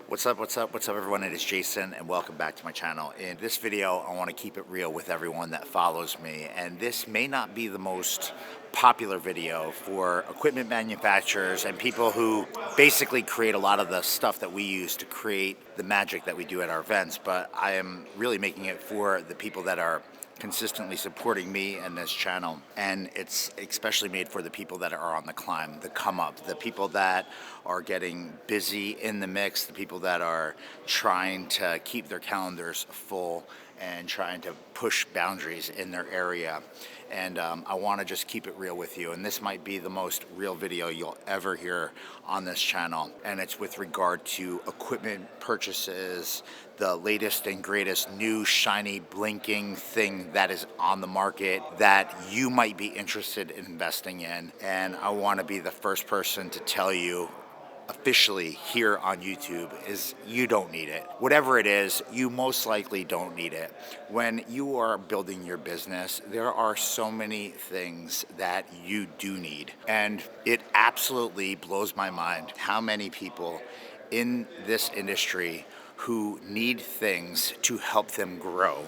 What's up everyone? It is Jason and welcome back to my channel. In this video I want to keep it real with everyone that follows me, and this may not be the most popular video for equipment manufacturers and people who basically create a lot of the stuff that we use to create the magic that we do at our events, but I am really making it for the people that are consistently supporting me and this channel, and it's especially made for the people that are on the climb, the come up, the people that are getting busy in the mix, the people that are trying to keep their calendars full and trying to push boundaries in their area. And I want to just keep it real with you, and this might be the most real video you'll ever hear on this channel, and it's with regard to equipment purchases, the latest and greatest new shiny blinking thing that is on the market that you might be interested in investing in. And I want to be the first person to tell you officially here on YouTube is you don't need it. Whatever it is, you most likely don't need it. When you are building your business, there are so many things that you do need. And it absolutely blows my mind how many people in this industry who need things to help them grow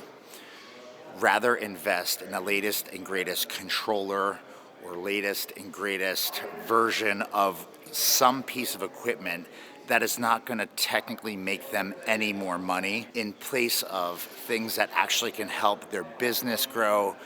rather invest in the latest and greatest controller or latest and greatest version of some piece of equipment that is not going to technically make them any more money, in place of things that actually can help their business grow,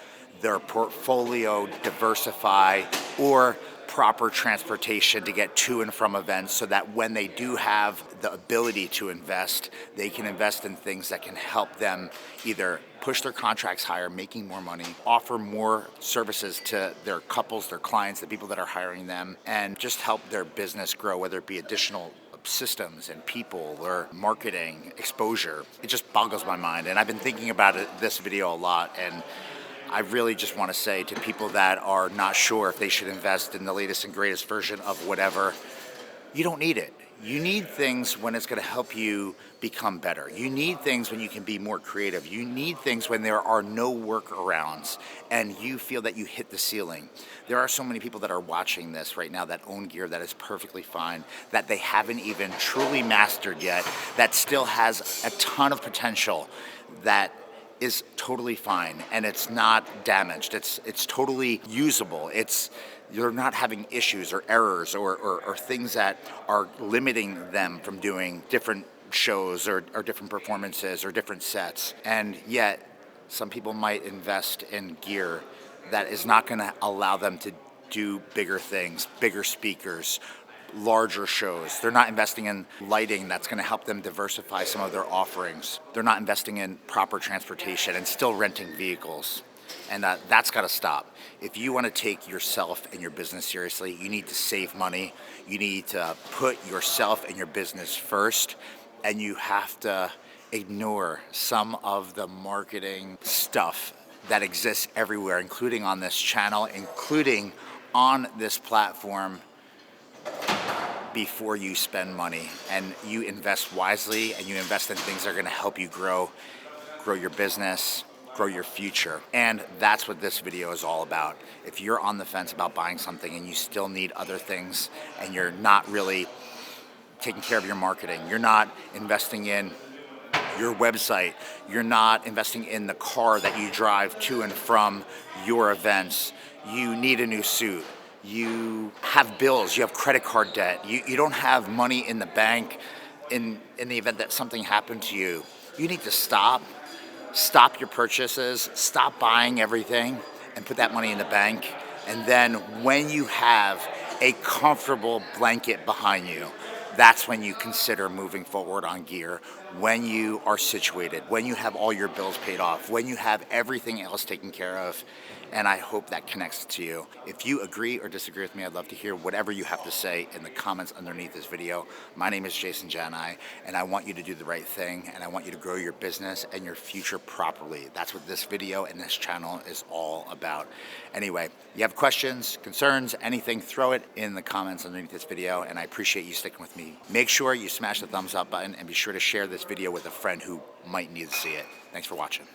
their portfolio diversify, or proper transportation to get to and from events, so that when they do have the ability to invest, they can invest in things that can help them either push their contracts higher, making more money, offer more services to their couples, their clients, the people that are hiring them, and just help their business grow, whether it be additional systems and people or marketing exposure. It just boggles my mind, and I've been thinking about this video a lot, and I really just want to say to people that are not sure if they should invest in the latest and greatest version of whatever, you don't need it. You need things when it's going to help you become better. You need things when you can be more creative. You need things when there are no workarounds and you feel that you hit the ceiling. There are so many people that are watching this right now that own gear that is perfectly fine, that they haven't even truly mastered yet, that still has a ton of potential, that is totally fine, and it's not damaged. It's totally usable. You're not having issues or errors or things that are limiting them from doing different shows or different performances or different sets. And yet, some people might invest in gear that is not going to allow them to do bigger things, bigger speakers, larger shows. They're not investing in lighting that's going to help them diversify some of their offerings. They're not investing in proper transportation and still renting vehicles. And that's got to stop. If you want to take yourself and your business seriously, you need to save money. You need to put yourself and your business first, and you have to ignore some of the marketing stuff that exists everywhere, including on this channel, including on this platform, before you spend money. And you invest wisely, and you invest in things that are going to help you grow your business, grow your future. And that's what this video is all about. If you're on the fence about buying something and you still need other things, and you're not really taking care of your marketing, you're not investing in your website, you're not investing in the car that you drive to and from your events, you need a new suit, you have bills, you have credit card debt, you don't have money in the bank in the event that something happened to you, you need to stop your purchases, stop buying everything, and put that money in the bank. And then when you have a comfortable blanket behind you, that's when you consider moving forward on gear, when you are situated, when you have all your bills paid off, when you have everything else taken care of. And I hope that connects to you. If you agree or disagree with me, I'd love to hear whatever you have to say in the comments underneath this video. My name is Jason Jani, and I want you to do the right thing, and I want you to grow your business and your future properly. That's what this video and this channel is all about. Anyway, you have questions, concerns, anything, throw it in the comments underneath this video, and I appreciate you sticking with me. Make sure you smash the thumbs up button, and be sure to share this video with a friend who might need to see it. Thanks for watching.